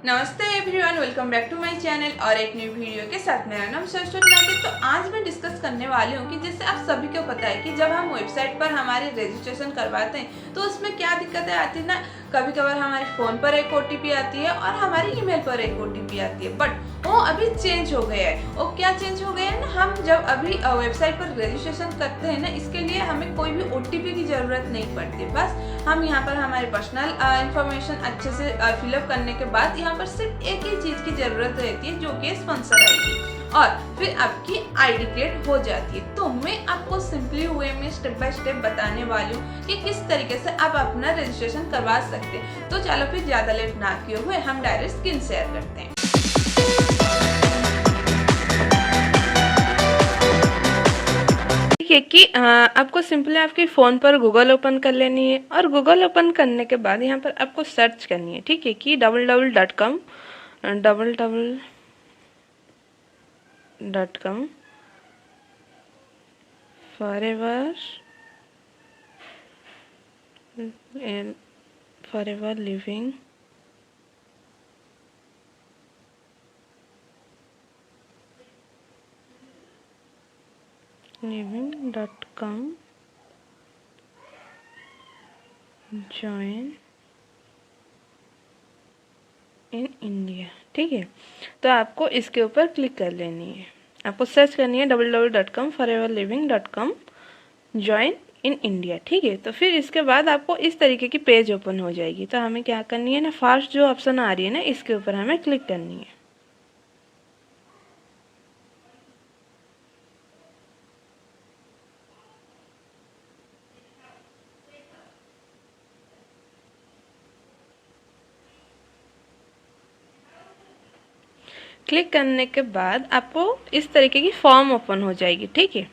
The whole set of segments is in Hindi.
नमस्ते everyone, welcome back to my channel और एक न्यू वीडियो के साथ। मेरा नाम सरस्वती नाग है। तो आज मैं डिस्कस करने वाली हूँ कि जैसे आप सभी को पता है कि जब हम वेबसाइट पर हमारे रजिस्ट्रेशन करवाते हैं तो उसमें क्या दिक्कतें आती है ना। कभी कभार हमारे फ़ोन पर एक OTP आती है और हमारी ईमेल पर एक OTP आती है, बट वो अभी चेंज हो गया है। वो क्या चेंज हो गया है ना, हम जब अभी वेबसाइट पर रजिस्ट्रेशन करते हैं ना, इसके लिए हमें कोई भी OTP की ज़रूरत नहीं पड़ती। बस हम यहाँ पर हमारे पर्सनल इंफॉर्मेशन अच्छे से फिलअप करने के बाद यहाँ पर सिर्फ एक ही चीज़ की ज़रूरत रहती है, जो कि स्पॉन्सर ID, और फिर आपकी ID क्रिएट हो जाती है। तो मैं आपको सिंपली वे में स्टेप बाय स्टेप बताने वाली हूँ कि किस तरीके से आप अपना रजिस्ट्रेशन करवा सकते हैं। तो चलो फिर ज़्यादा लेट ना किए हुए हम डायरेक्ट स्क्रीन शेयर करते हैं। कि आपको सिंपली आपके फ़ोन पर गूगल ओपन कर लेनी है और गूगल ओपन करने के बाद यहाँ पर आपको सर्च करनी है, ठीक है, कि www.com forever living.com join in India, ठीक है। तो आपको इसके ऊपर क्लिक कर लेनी है। आपको सर्च करनी है www.com forevernliving.com join in India, ठीक है। तो फिर इसके बाद आपको इस तरीके की पेज ओपन हो जाएगी। तो हमें क्या करनी है ना, फर्स्ट जो ऑप्शन आ रही है ना, इसके ऊपर हमें क्लिक करनी है। क्लिक करने के बाद आपको इस तरीके की फॉर्म ओपन हो जाएगी, ठीक है।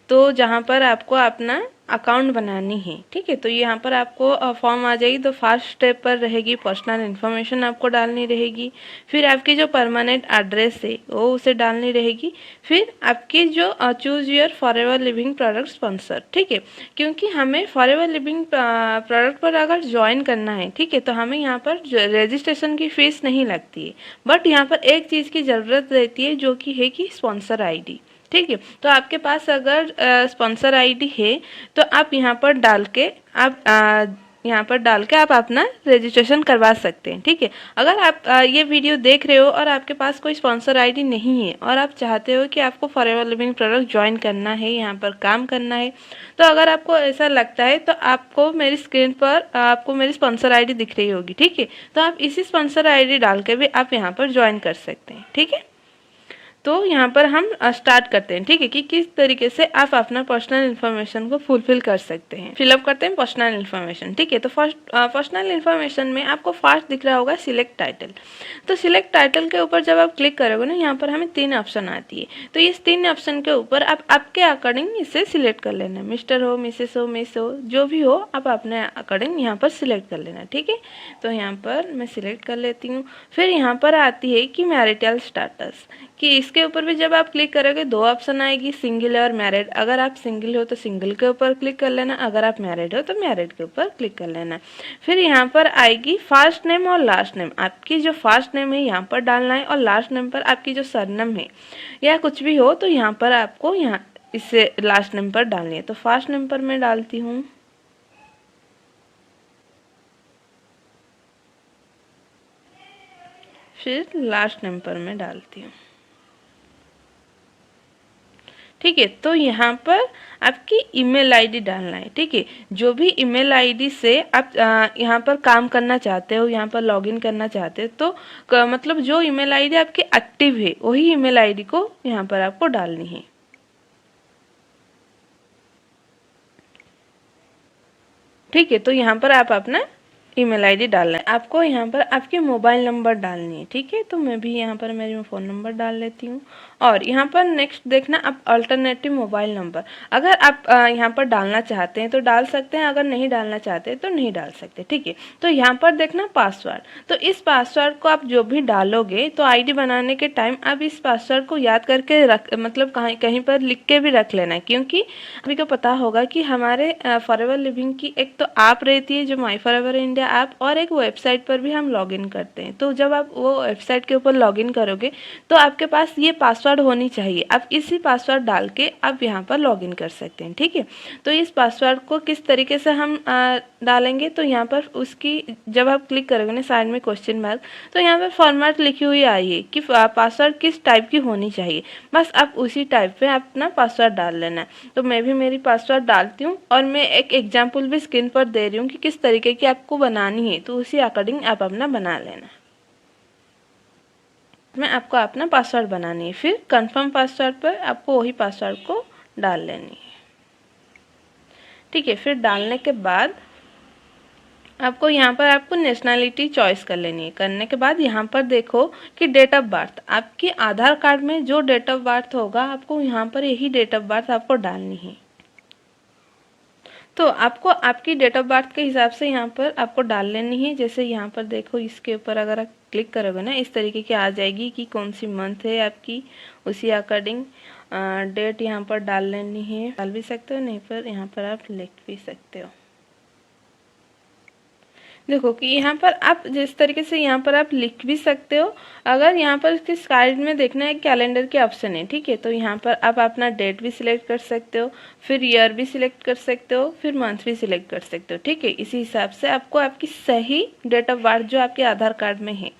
तो जहाँ पर आपको अपना अकाउंट बनानी है, ठीक है। तो यहाँ पर आपको फॉर्म आ जाएगी। तो फर्स्ट स्टेप पर रहेगी पर्सनल इन्फॉर्मेशन आपको डालनी रहेगी। फिर आपकी जो परमानेंट एड्रेस है वो उसे डालनी रहेगी। फिर आपकी जो choose your forever living product sponsor, ठीक है, क्योंकि हमें फॉरएवर लिविंग प्रोडक्ट पर अगर ज्वाइन करना है, ठीक है, तो हमें यहाँ पर रजिस्ट्रेशन की फ़ीस नहीं लगती है। बट यहाँ पर एक चीज़ की ज़रूरत रहती है, जो कि है कि स्पॉन्सर ID, ठीक है। तो आपके पास अगर स्पॉन्सर ID है तो आप यहाँ पर डाल के आप अपना रजिस्ट्रेशन करवा सकते हैं, ठीक है। अगर आप ये वीडियो देख रहे हो और आपके पास कोई स्पॉन्सर ID नहीं है और आप चाहते हो कि आपको फॉरएवर लिविंग प्रोडक्ट ज्वाइन करना है, यहाँ पर काम करना है, तो अगर आपको ऐसा लगता है तो आपको मेरी स्क्रीन पर आपको मेरी स्पॉन्सर ID दिख रही होगी, ठीक है। तो आप इसी स्पॉन्सर ID डाल के भी आप यहाँ पर ज्वाइन कर सकते हैं, ठीक है। तो यहाँ पर हम स्टार्ट करते हैं, ठीक है, कि किस तरीके से आप अपना पर्सनल इन्फॉर्मेशन को फुलफिल कर सकते हैं। फिलअप करते हैं पर्सनल इन्फॉर्मेशन, ठीक है। तो फर्स्ट पर्सनल इन्फॉर्मेशन में आपको फर्स्ट दिख रहा होगा सिलेक्ट टाइटल। तो सिलेक्ट टाइटल के ऊपर जब आप क्लिक करोगे ना, यहाँ पर हमें 3 ऑप्शन आती है। तो इस 3 ऑप्शन के ऊपर आप आपके अकॉर्डिंग इसे सिलेक्ट कर लेना। मिस्टर हो, मिसेस हो, मिस हो, जो भी हो, आप अपने अकॉर्डिंग यहाँ पर सिलेक्ट कर लेना, ठीक है। तो यहाँ पर मैं सिलेक्ट कर लेती हूँ। फिर यहाँ पर आती है कि मैरिटल स्टेटस, कि इसके ऊपर भी जब आप क्लिक करोगे 2 ऑप्शन आएगी, सिंगल और मैरिड। अगर आप सिंगल हो तो सिंगल के ऊपर क्लिक कर लेना, अगर आप मैरिड हो तो मैरिड के ऊपर क्लिक कर लेना। फिर यहाँ पर आएगी फर्स्ट नेम और लास्ट नेम। आपकी जो फर्स्ट नेम है यहाँ पर डालना है और लास्ट नेम पर आपकी जो सरनेम है या कुछ भी हो तो यहाँ पर आपको यहाँ इससे लास्ट नेम पर डालनी है। तो फर्स्ट नेम पर मैं डालती हूँ, फिर लास्ट नेम पर मैं डालती हूँ, ठीक है। तो यहाँ पर आपकी ईमेल ID डालना है, ठीक है। जो भी ईमेल ID से आप यहाँ पर काम करना चाहते हो, यहाँ पर लॉगिन करना चाहते हो, तो मतलब जो ईमेल ID आपकी एक्टिव है वही ईमेल ID को यहाँ पर आपको डालनी है, ठीक है। तो यहाँ पर आप अपना ईमेल ID डालना है। आपको यहाँ पर आपके मोबाइल नंबर डालनी है, ठीक है। तो मैं भी यहाँ पर मेरी फ़ोन नंबर डाल लेती हूँ। और यहाँ पर नेक्स्ट देखना आप अल्टरनेटिव मोबाइल नंबर, अगर आप यहाँ पर डालना चाहते हैं तो डाल सकते हैं, अगर नहीं डालना चाहते तो नहीं डाल सकते, ठीक है। तो यहाँ पर देखना पासवर्ड। तो इस पासवर्ड को आप जो भी डालोगे तो ID बनाने के टाइम आप इस पासवर्ड को याद करके मतलब कहीं पर लिख के भी रख लेना है, क्योंकि अभी को पता होगा कि हमारे फॉरएवर लिविंग की एक तो ऐप रहती है जो माई फॉरएवर इंडिया क्या आप और एक वेबसाइट पर भी हम लॉगिन करते हैं। तो जब आप वो वेबसाइट के ऊपर लॉगिन करोगे तो आपके पास ये पासवर्ड होनी चाहिए। आप इसी पासवर्ड डाल के आप यहाँ पर लॉगिन कर सकते हैं, ठीक है। तो इस पासवर्ड को किस तरीके से हम डालेंगे, तो यहाँ पर उसकी जब आप क्लिक करोगे ना साइड में क्वेश्चन मार्क, तो यहाँ पर फॉर्मेट लिखी हुई आई है कि पासवर्ड किस टाइप की होनी चाहिए। बस आप उसी टाइप पे अपना पासवर्ड डाल लेना है। तो मैं भी मेरी पासवर्ड डालती हूँ और मैं एक एग्जाम्पल भी स्क्रीन पर दे रही हूँ कि किस तरीके की आपको बनानी है, तो उसी अकॉर्डिंग आप अपना बना लेना। मैं आपको अपना पासवर्ड बनानी है, फिर कंफर्म पासवर्ड पर आपको वही पासवर्ड को डाल लेनी है, ठीक है। फिर डालने के बाद आपको यहाँ पर आपको नेशनैलिटी चॉइस कर लेनी है। करने के बाद यहाँ पर देखो कि डेट ऑफ बर्थ, आपके आधार कार्ड में जो डेट ऑफ बर्थ होगा आपको यहाँ पर यही डेट ऑफ बर्थ आपको डालनी है। तो आपको आपकी डेट ऑफ बर्थ के हिसाब से यहाँ पर आपको डाल लेनी है। जैसे यहाँ पर देखो इसके ऊपर अगर आप क्लिक करोगे ना इस तरीके की आ जाएगी कि कौन सी मंथ है आपकी, उसी अकॉर्डिंग डेट यहाँ पर डाल लेनी है। डाल भी सकते हो, नहीं पर यहाँ पर आप लिख भी सकते हो। देखो कि यहाँ पर आप जिस तरीके से यहाँ पर आप लिख भी सकते हो। अगर यहाँ पर इसके साइड में देखना है कैलेंडर के ऑप्शन है, ठीक है। तो यहाँ पर आप अपना डेट भी सिलेक्ट कर सकते हो, फिर ईयर भी सिलेक्ट कर सकते हो, फिर मंथ भी सिलेक्ट कर सकते हो, ठीक है। इसी हिसाब से आपको आपकी सही डेट ऑफ बर्थ जो आपके आधार कार्ड में है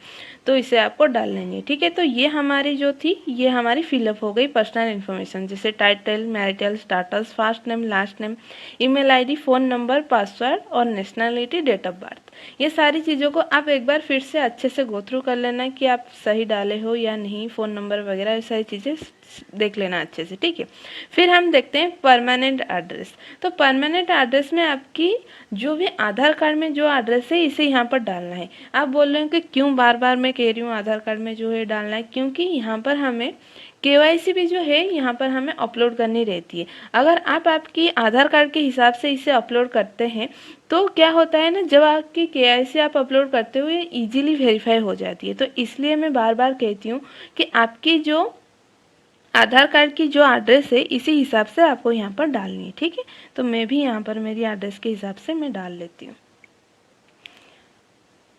तो इसे आपको डाल लेंगे, ठीक है। तो ये हमारी जो थी ये हमारी फिलअप हो गई पर्सनल इन्फॉर्मेशन, जैसे title, marital status, first name, last name, email ID, phone number, password और नेशनैलिटी, डेट ऑफ बर्थ। ये सारी चीज़ों को आप एक बार फिर से अच्छे से गो थ्रू कर लेना कि आप सही डाले हो या नहीं, फ़ोन नंबर वगैरह ये सारी चीज़ें देख लेना अच्छे से, ठीक है। फिर हम देखते हैं परमानेंट एड्रेस। तो परमानेंट एड्रेस में आपकी जो भी आधार कार्ड में जो एड्रेस है इसे यहाँ पर डालना है। आप बोल रहे हो कि क्यों बार बार मैं कह रही हूँ आधार कार्ड में जो है डालना है, क्योंकि यहाँ पर हमें केवाईसी भी जो है यहाँ पर हमें अपलोड करनी रहती है। अगर आप आपकी आधार कार्ड के हिसाब से इसे अपलोड करते हैं तो क्या होता है ना, जब आपकी केवाईसी आप अपलोड करते हुए इजीली वेरीफाई हो जाती है। तो इसलिए मैं बार बार कहती हूँ कि आपकी जो आधार कार्ड की जो एड्रेस है इसी हिसाब से आपको यहाँ पर डालनी है, ठीक है। तो मैं भी यहाँ पर मेरी एड्रेस के हिसाब से मैं डाल लेती हूँ।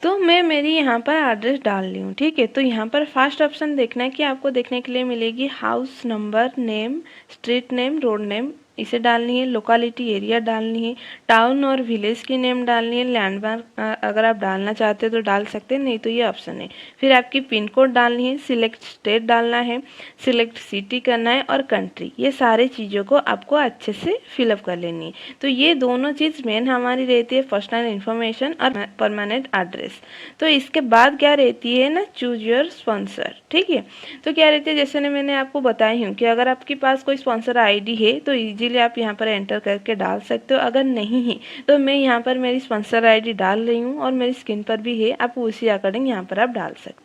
तो मैं मेरी यहाँ पर एड्रेस डाल ली हूँ, ठीक है। तो यहाँ पर फर्स्ट ऑप्शन देखना है कि आपको देखने के लिए मिलेगी house number, name, street name, road name, इसे डालनी है। लोकेलिटी, एरिया डालनी है। टाउन और विलेज की नेम डालनी है। लैंडमार्क अगर आप डालना चाहते हो तो डाल सकते हैं, नहीं तो ये ऑप्शन है। फिर आपकी पिन कोड डालनी है। सिलेक्ट स्टेट डालना है, सिलेक्ट सिटी करना है और कंट्री। ये सारे चीज़ों को आपको अच्छे से फिलअप कर लेनी है। तो ये दोनों चीज़ मेन हमारी रहती है, पर्सनल इन्फॉर्मेशन और परमानेंट एड्रेस। तो इसके बाद क्या रहती है ना, चूज योर स्पॉन्सर, ठीक है। तो क्या रहती है, जैसे मैंने आपको बताई हूँ कि अगर आपके पास कोई स्पॉन्सर आईडी है तो इजीली आप यहाँ पर एंटर करके डाल सकते हो। अगर नहीं है तो मैं यहाँ पर मेरी स्पॉन्सर आईडी डाल रही हूँ और मेरी स्क्रीन पर भी है, आप उसी अकॉर्डिंग यहाँ पर आप डाल सकते हो।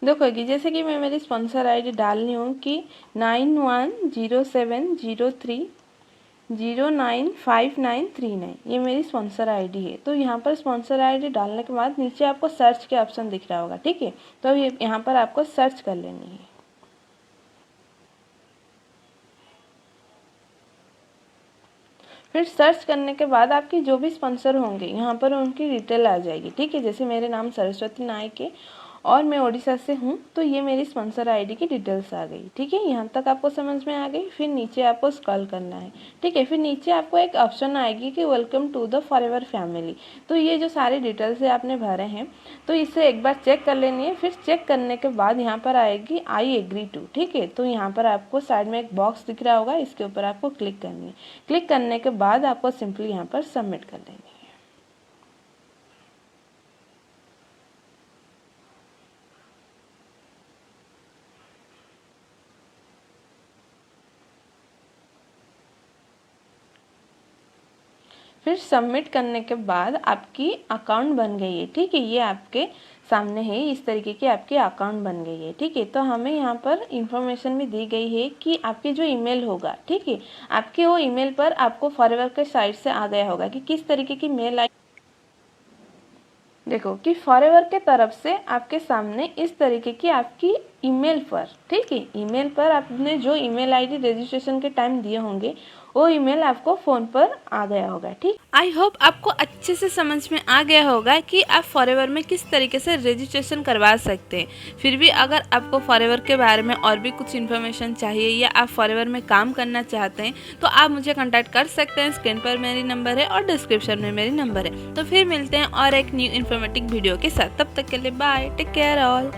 देखोगी जैसे कि मैं मेरी स्पॉन्सर आईडी डाल रही हूँ कि 910703095939, ये मेरी स्पॉन्सर आईडी है। तो यहाँ पर स्पॉन्सर आईडी डालने के बाद नीचे आपको सर्च के ऑप्शन दिख रहा होगा, ठीक है। तो ये यहाँ पर आपको सर्च कर लेनी है। फिर सर्च करने के बाद आपकी जो भी स्पॉन्सर होंगे यहाँ पर उनकी डिटेल आ जाएगी, ठीक है। जैसे मेरे नाम सरस्वती नायक है और मैं ओडिशा से हूँ, तो ये मेरी स्पॉन्सर आईडी की डिटेल्स आ गई, ठीक है। यहाँ तक आपको समझ में आ गई। फिर नीचे आपको स्क्रॉल करना है, ठीक है। फिर नीचे आपको एक ऑप्शन आएगी कि welcome to the Forever family. तो ये जो सारे डिटेल्स है आपने भरे हैं तो इसे एक बार चेक कर लेनी है। फिर चेक करने के बाद यहाँ पर आएगी आई एग्री टू, ठीक है। तो यहाँ पर आपको साइड में एक बॉक्स दिख रहा होगा, इसके ऊपर आपको क्लिक करनी है। क्लिक करने के बाद आपको सिंपली यहाँ पर सबमिट कर देनी है। फिर सबमिट करने के बाद आपकी अकाउंट बन गई है, ठीक है। ये आपके सामने है, इस तरीके की आपकी अकाउंट बन गई है, ठीक है। तो हमें यहाँ पर इंफॉर्मेशन भी दी गई है कि आपके जो ईमेल होगा, ठीक है, आपके वो ईमेल पर आपको फॉरएवर के साइट से आ गया होगा कि किस तरीके की मेल आई। देखो कि फॉरएवर के तरफ से आपके सामने इस तरीके की आपकी ईमेल पर, ठीक है, ईमेल पर आपने जो ईमेल आईडी रजिस्ट्रेशन के टाइम दिए होंगे वो ईमेल आपको फ़ोन पर आ गया होगा। ठीक, आई होप आपको अच्छे से समझ में आ गया होगा कि आप फॉरएवर में किस तरीके से रजिस्ट्रेशन करवा सकते हैं। फिर भी अगर आपको फॉरएवर के बारे में और भी कुछ इन्फॉर्मेशन चाहिए या आप फॉरएवर में काम करना चाहते हैं तो आप मुझे कॉन्टैक्ट कर सकते हैं। स्क्रीन पर मेरी नंबर है और डिस्क्रिप्शन में मेरी नंबर है। तो फिर मिलते हैं और एक न्यू इन्फॉर्मेटिव वीडियो के साथ। तब तक के लिए बाय, टेक केयर ऑल।